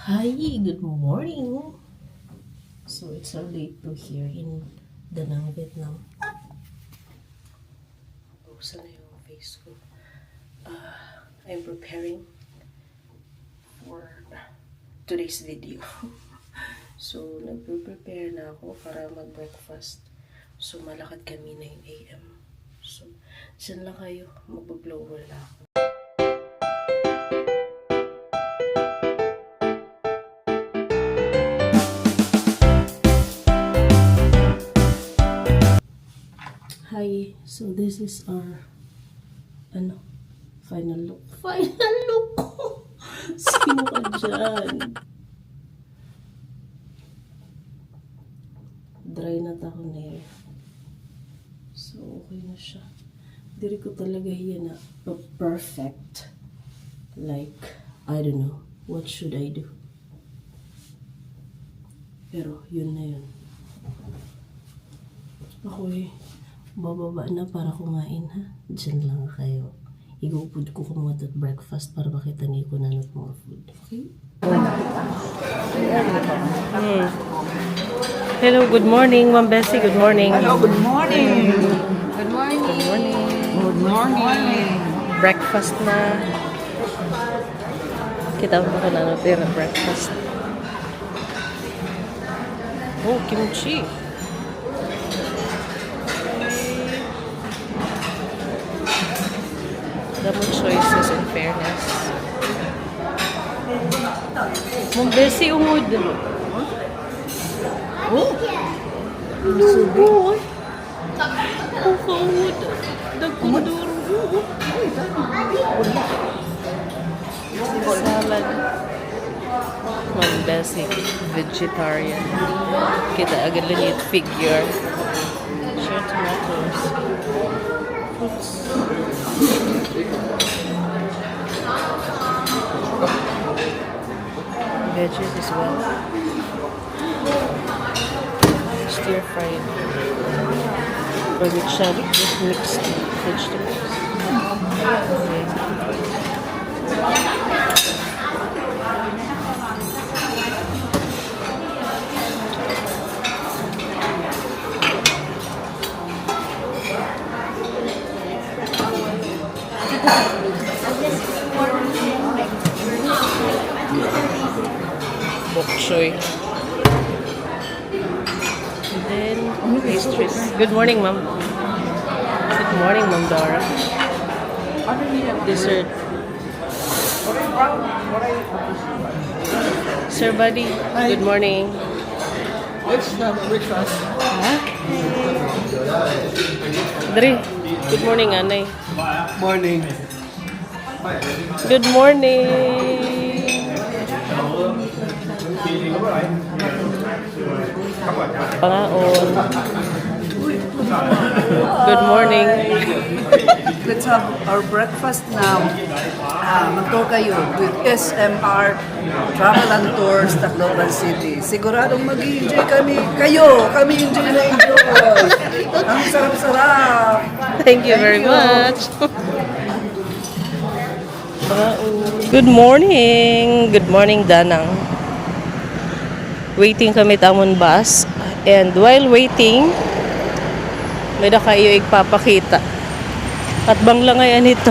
Hi, good morning. So it's early to here in Da Nang, Vietnam. Buksan na yung face ko. I'm preparing for today's video. So nagpe-prepare na ako para mag-breakfast. So malakad kami 9 a.m. So dyan lang kayo, mag-blower lang ako. Hi, so this is our final look. Final look ko! Sino ka dyan? Dry na ako na hair. So, okay na siya. Diri ko talaga yan na perfect. Like, I don't know. What should I do? Pero, yun na yun. Ako'y bababa na para kumain, ha? Diyan lang kayo. Igupod ko kung at breakfast para makita niyo ko na more food. Okay? Hello, good morning, Ma'am Bessie. Good morning. Hello, good morning. Good morning. Good morning. Good morning. Breakfast na. Kita mo ko na natira breakfast. Oh, kimchi. Daming choices in fairness. Ma'am Bessie, ungod. Oh? Subo. Oh, kaungod. Dagkunduro. Salad. Ma'am Bessie, vegetarian. Kita agad lang yung figure. Sure, tomatoes. Fruits. Veggies as well. Stir fried. Or with shallot, just mixed vegetables. Okay. Bok choy. And then pastries. Good morning, ma'am. Good morning, Ma'am Dora. Dessert. Sir Buddy, good morning. What's the breakfast? Ha? Dre, good morning, Anay. Morning. Good morning. Pangaon. Good morning. Let's have our breakfast now. Mag-tour kayo with SMR Travel and Tours Tacloban City. Siguradong mag-enjoy kami. Kami enjoy na enjoy. Ang sarap-sarap. Thank you very much. Good morning. Good morning, Danang. Waiting kami tamon bus. And while waiting, may na kayo igpapakita. At bangla ngayon ito.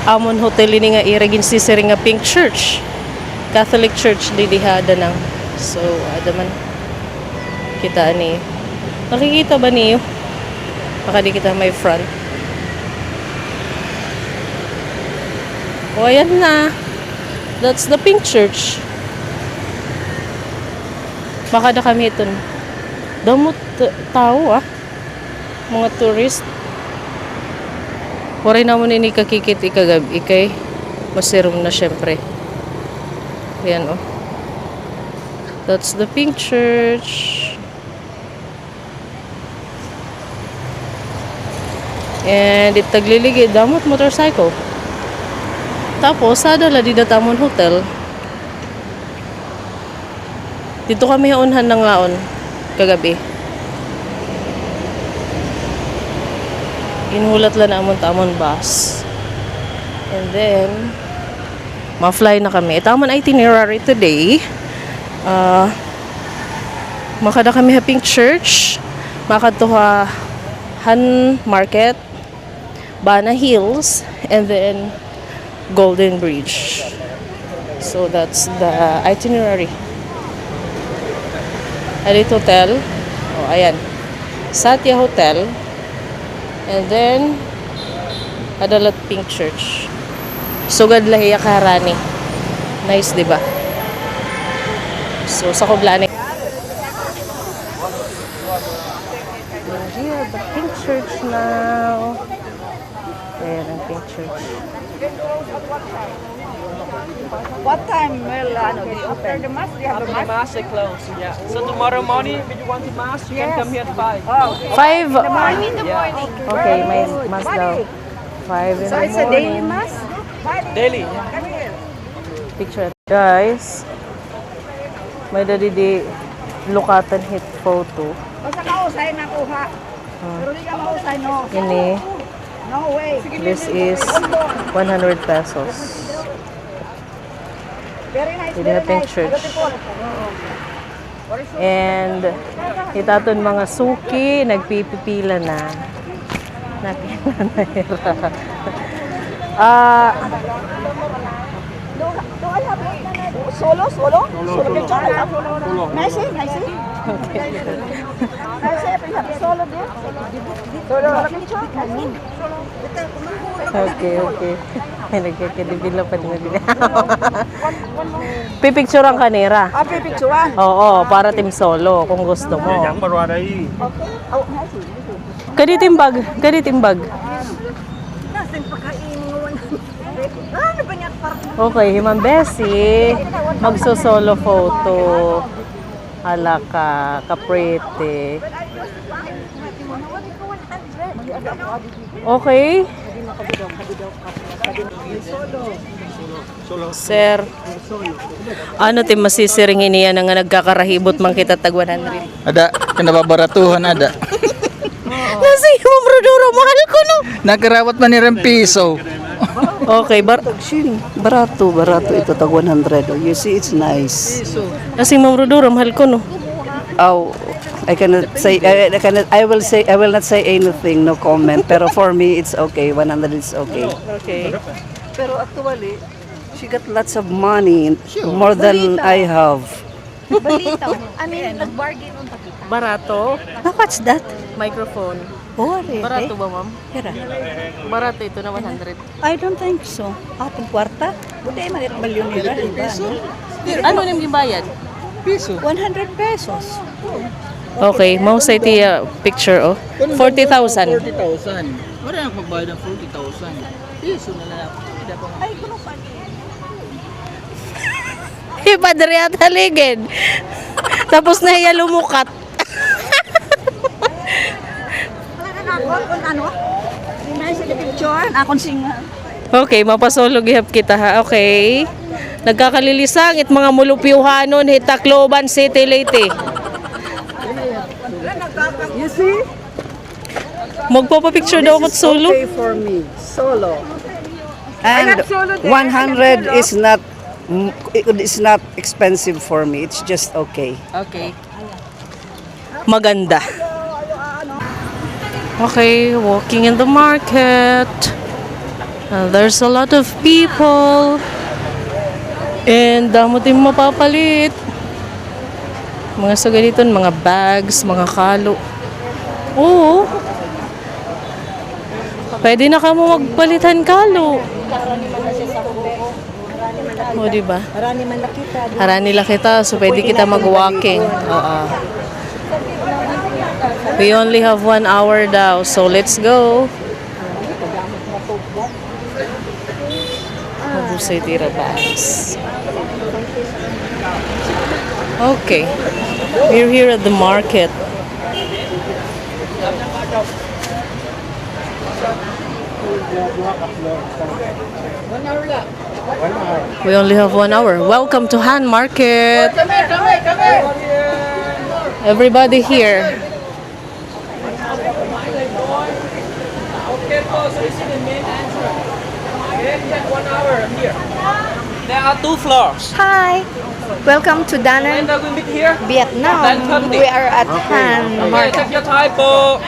Amon hotel ini nga iragin si nga Pink Church. Catholic Church di diha Danang. So, ada man kita ni. Nakikita ba niyo? Baka di kita may front. O, ayan na. That's the Pink Church. Baka na kami ito. Damot tao mga tourist. Waray naman ini kakikit ikagabi kay masirum na syempre. Ayan oh. That's the Pink Church. And itagliligid damot motorcycle. Tapos sada la di datamon hotel. Dito kami unhan ng laon kagabi. Inulat lang namon tamon bus. And then ma-fly na kami. Ito ang itinerary today. Makada kami ha Pink Church, makadto ha Han Market, Bana Hills, and then Golden Bridge. So that's the itinerary. Elite Hotel. Oh, ayan. Satya Hotel. And then Adalat Pink Church. Sugad lahiya ka Harani. Nice, di ba? So sa Kublane. We're here at the Pink Church now. Ayan ang Pink Church. What time will they open? The mass? They have the After the mass, they close. Yeah. So tomorrow morning, if you want to mass, you can come here at 5. Oh, okay. 5. In the morning. Okay, may mas daw. 5 in So the it's a daily morning. mass? Daily. Come here. Picture. Guys, may dadi di lukatan hit photo. Basta kausay na kuha. Pero di ka mausay, no. Ini, No way. this is 100 pesos. Very nice, Ini very Pink nice. Church. And itaton mga suki, nagpipipila na. Napila na hira. Do I have solo? Solo picture? Nice, nice. Nice, we have solo there. Solo picture? Okay. Ay, nagkakadibila pa din nila. Pipicturean ka nira. Picturean. Oo, para team solo kung gusto mo. Okay. Oh, nice. Kadi timbag. Nasaan pagkain mo? Ano ba niya? Okay, Himang Bessie, magso-solo photo. Hala ka, kaprete. Okay. Sir, ano tim masisiringin niya na nga nagkakarahibot man kita tag 100? Ada, kanababaratuhan ada. Nasi mo brodoro, mahal ko no. Nakarawat man ni piso. Okay, Barato ito tag 100. You see, it's nice. nasi mo brodoro, mahal ko no. Oh, I will not say anything, no comment. Pero for me, it's okay. 100 is okay. Okay. Pero actually, she got lots of money, more than I have. Balito. Nag-bargain on takita. Barato, How much that? microphone. Oh, really? Barato ba, ma'am? Pera. Barato ito na 100. I don't think so. Ating kwarta? Buti man ito milyonera, di ba? Ano nang gibayad? Piso. 100 pesos. Okay, mau sa iti picture oh. 40,000. 40,000. Wala nang magbayad ng 40,000. Piso na lang. Hindi pa. Ay, kuno pa. Ipadre at haligid. Tapos na hiya lumukat. Ano? Nice the picture. Akong singa. Okay, mapasolo gihap kita ha. Okay. Nagkakalilisang it mga mulupyuhanon Hitakloban City Leyte. You see? Magpapapicture daw ako solo. Okay for me. Solo. And 100 is not expensive for me. It's just okay. Okay. Maganda. Okay, walking in the market. There's a lot of people. And damo din mapapalit. Mga sagaliton, mga bags, mga kalo. Oo. Pwede na ka mo magpalitan kalo. O, diba? Harani lang kita, so pwede kita mag-walking. Oo. We only have 1 hour daw, so let's go. Mabusay tira bags. Okay. We're here at the market. We only have 1 hour. Welcome to Han Market. Everybody here. Okay, so this is the main entrance. Okay, you have 1 hour here. There are 2 floors. Hi! Welcome to Da Nang, And we meet here. Vietnam. 10:30. We are at Han Okay, Market. take your time po.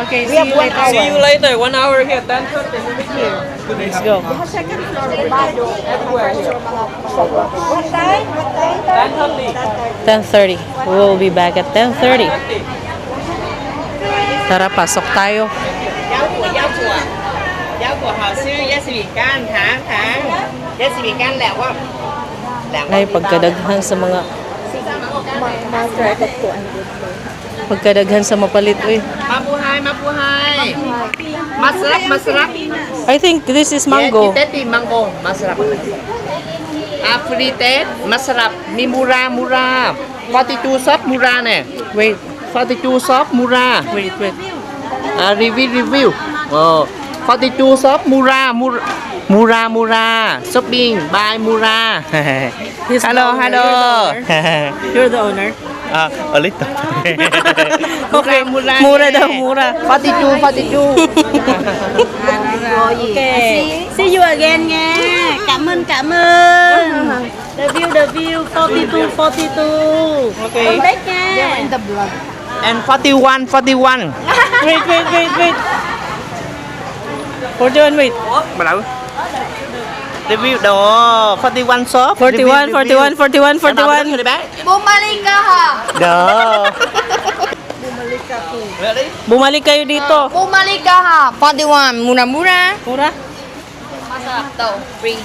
Okay, We have 1 hour. See you later. 1 hour here. 10:30. We meet here. Let's go. Everywhere here. What time? 10:30. 10:30. We'll be back at 10:30. Tara, pasok tayo. Giáo của họ sư giá sĩ can tháng giá sĩ can lẹ quá Ay, pagkadaghan sa mga... Pagkadaghan sa mapalit, uy. mapuhay masarap I think this is mango. tết thì mango masarap free tết masarap mi mura 42 shop mura nè Wait, 42 shop mura wait. review 42 shop mura shopping by mura He's the hello owner. You're the owner. a little Okay, mura daw, mura. 42 Okay. See you again nha. Cảm ơn. The view 42. Okay. Come back nha. In the vlog. and 41 Wait. 41, wait. Mà đâu? Review đồ 41 shop. 41. Người bé. Bumalika ha! Đồ. Ready? Bumalik kayo dito. Bumalika ha! 41. Mura. Mura? Masarap daw. Free.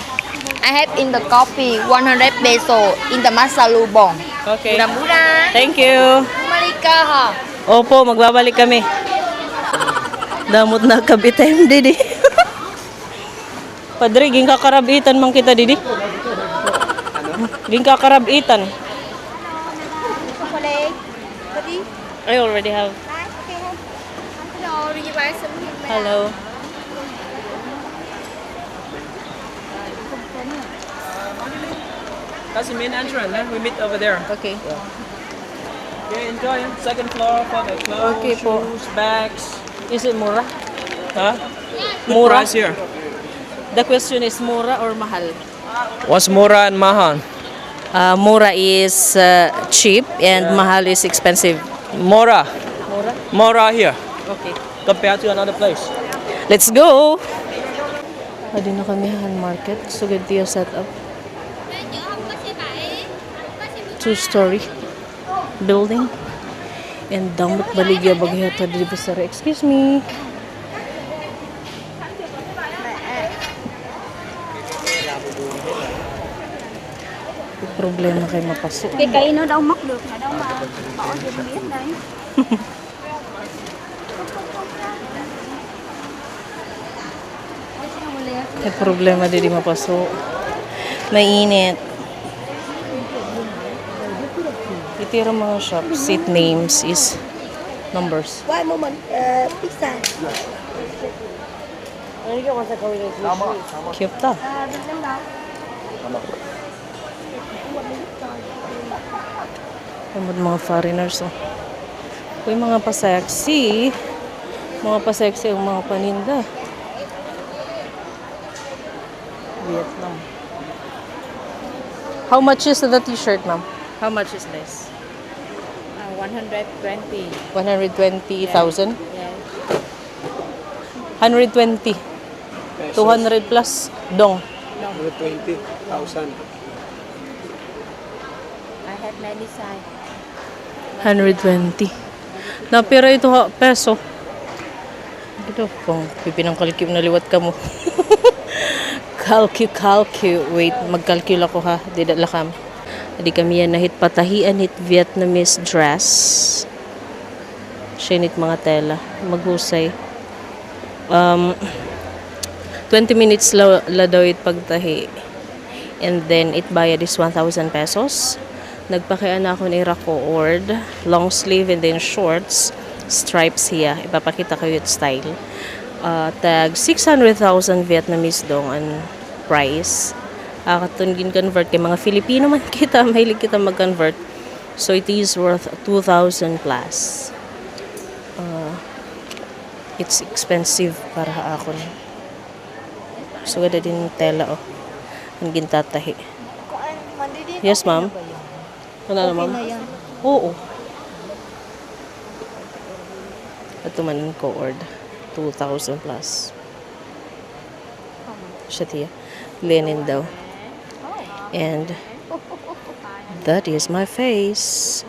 I have in the coffee 100 peso in the masalubong. Okay. Mura. Thank you. Bumalika ha! Opo, magbabalik kami. Damot na kabitem, Didi. Padre, ging kakarabitan man kita, Didi. Ging kakarabitan. Chocolate. Ready? I already have. Okay. Hello, you buy something? Hello. That's the main entrance. We meet over there. Okay. Okay, enjoy. Second floor for the clothes, Okay po. shoes, bags. Is it mura? Huh? Good Mura? price here. The question is mura or mahal? What's Mura and Mahan? Mura is cheap and mahal is expensive. Mora. Mura? Mora here. Okay. Compared to another place. Let's go! Adi na kami Han Market. Sugad tiyo setup. 2-story building. And damot baligya bagyata di basara. Excuse me. Problema kay mapasok. Cái cây nó đâu mất được mà đâu mà bỏ vô biết đấy. May problema di mapasok. Mainit. Itira mga shop. Seat names is numbers. Why moment pizza. Cute ta. Ay, mga foreigners, oh. Uy, mga pa-sexy. Mga pa-sexy ang mga paninda. Vietnam. How much is the t-shirt, ma'am? How much is this? 120. 120,000? Yeah. 120. 200 plus. Dong. 120,000. I have many size. 120. Napira ito ha, peso. Ito, kung pipinangkalkip na liwat ka mo. Kalki. Wait, magkalkul ako ha. Didala kam. Hindi kami yan nahit patahian hit Vietnamese dress. Sinit mga tela. Maghusay. 20 minutes la daw it pagtahi. And then, it bayad is 1,000 pesos. Nagpakian ako ni Racord. Long sleeve and then shorts. Stripes hiya. Ipapakita ko yung style. Tag 600,000 Vietnamese dong ang price. Katun gin-convert kay mga Filipino man kita. Mahilig kita mag-convert. So, it is worth 2,000 plus. It's expensive para ako. So, ganda din tela, oh. Ang gintatahi. Yes, ma'am. Ano na, ma'am? Oo. Ito man ang cord. 2,000 plus. Siya tiya. Linen daw. And that is my face.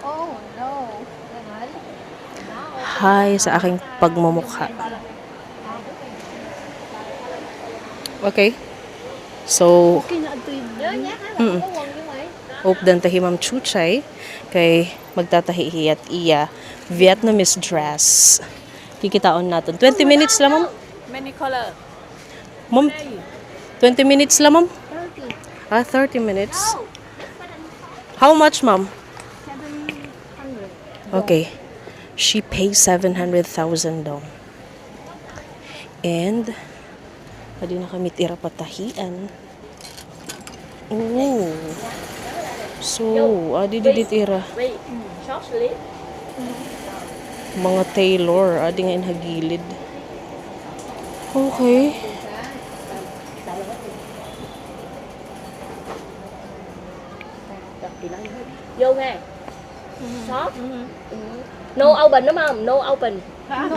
Oh, no. Hi sa aking pagmumukha. Okay. So, updan tahi Ma'am Chuchay kay magtatahi hiyat iya Vietnamese dress. Kikitaon natin. 20 minutes lang, ma'am? Many color. Ma'am, 20 minutes lang, ma'am? 30 minutes. How much, ma'am? 700. Okay. She pays 700,000 daw. And, pwede na kami tira patahian. Oh. So, adi tira. Wait, short sleeve. Mga tailor, adi nga inhagilid. Okay. Vô nghe. Short. No open đúng không? No open.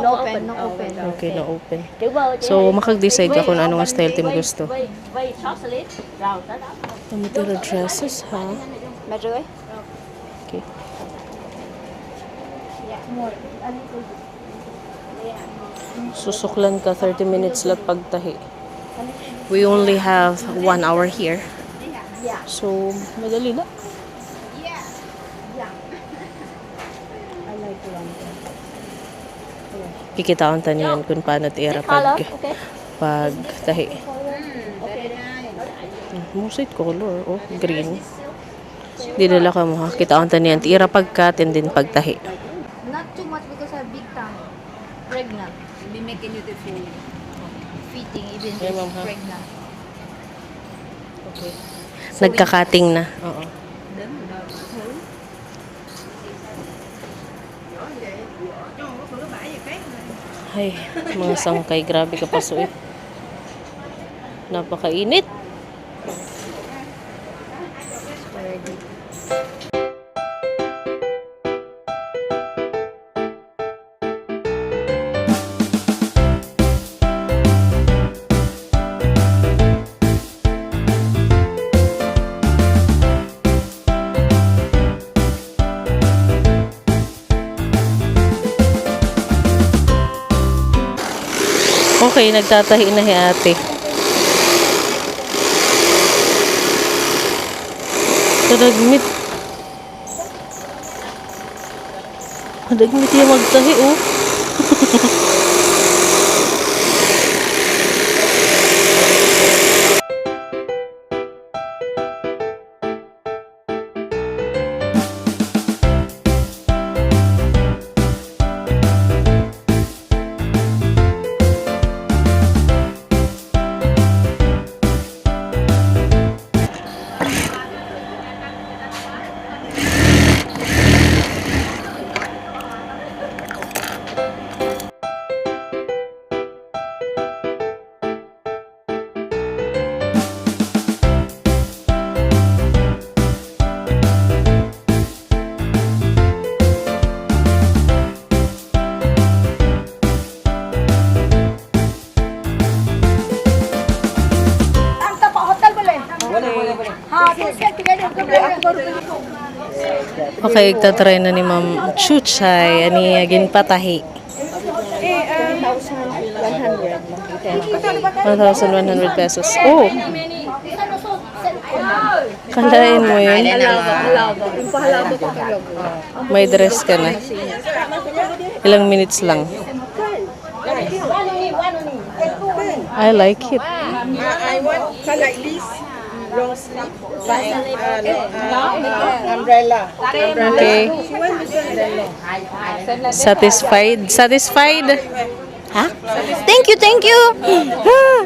No open. Okay, na open. Chữ V. So, makag-decide ka kung anong style team gusto. Vây short sleeve. Rồi tới đó. Ano tira dresses, ha? 350. Okay. Susuklan ka 30 minutes lang pagtahi. We only have 1 hour here. So, madali na. Kikitaon ta niyan kung paano tira pagtahi. Musit color, oh, green. Dinala ka mo ha. Kitaon ta niyan tira pagkat and then pagtahi. Not too much because I have big tummy. Pregnant. Be making you the full. Fitting even Yeah, ma'am, ha? pregnant. Okay. Nagkakating na. Oo. Ay, mga sangkay. Grabe ka pa, so eh. Napakainit. Okay, nagtatahi na si ate. Nadagmit. Nadagmit yung magtahi, oh. Okay, magtatry na ni Ma'am Chuchay. Ani, agin patahi. 1,100 pesos. Oh! Kalain mo yun. May dress ka na. Ilang minutes lang. I like it. I want like this. Long sleeve. Umbrella. Okay. Satisfied? Satisfied? Huh? Thank you.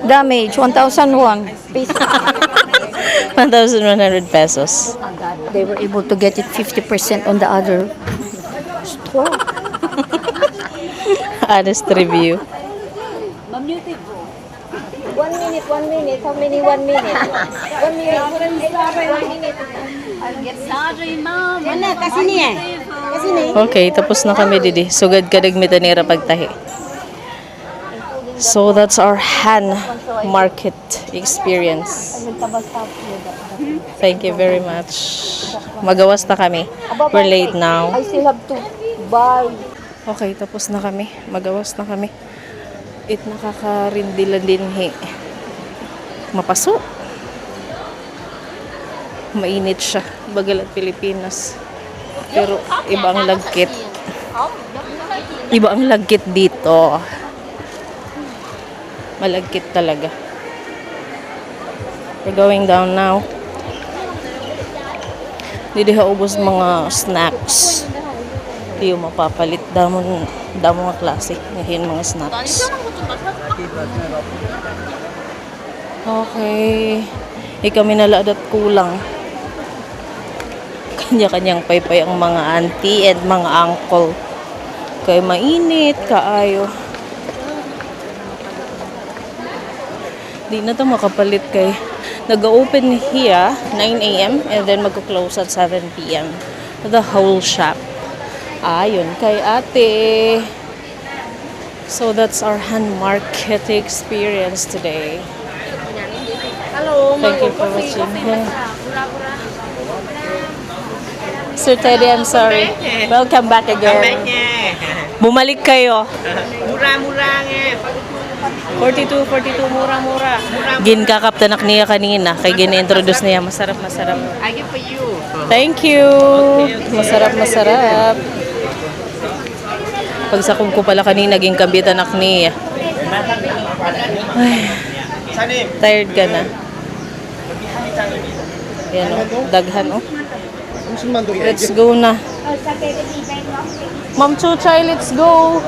Damage 1,001 pesos. 1,100 pesos. They were able to get it 50% on the other store. Honest review. minute, 1 minute. How many 1 minute? 1 minute. 1 minute. Mana kat sini Kat sini. Okay, tapos na kami didi. Sugad ka nagmita nira pagtahi. So that's our Han Market experience. Thank you very much. Magawas na kami. We're late now. I still have to buy. Okay, tapos na kami. Magawas na kami. It nakakarindilan din mapaso. Mainit siya. Bagal at Pilipinas. Pero iba ang lagkit. Iba ang lagkit dito. Malagkit talaga. We're going down now. Hindi ubos mga snacks. Hindi yung mapapalit. Damo mga klase. Ngayon mga snacks. Okay. Kami nalaad at kulang. Kanya-kanyang paypay ang mga auntie and mga uncle. Kaya mainit, kaayo. Di na ito makapalit kay nag-open here 9 a.m. and then mag-close at 7 p.m. The whole shop. Ayun kay ate. So that's our Han Market experience today. Hello, Thank you for watching. Sir Teddy, I'm sorry. Welcome back again. Bumalik kayo. Mura-mura nga. 42, mura-mura. Ginkakaptanak niya kanina. Kay gina-introduce niya. Masarap. I give for you. Thank you. Masarap. Pagsakog ko pala kanina, ginkabit anak niya. Ay, tired ka na. Yan o, daghan o. Let's go na. Ma'am Chuchay, let's go.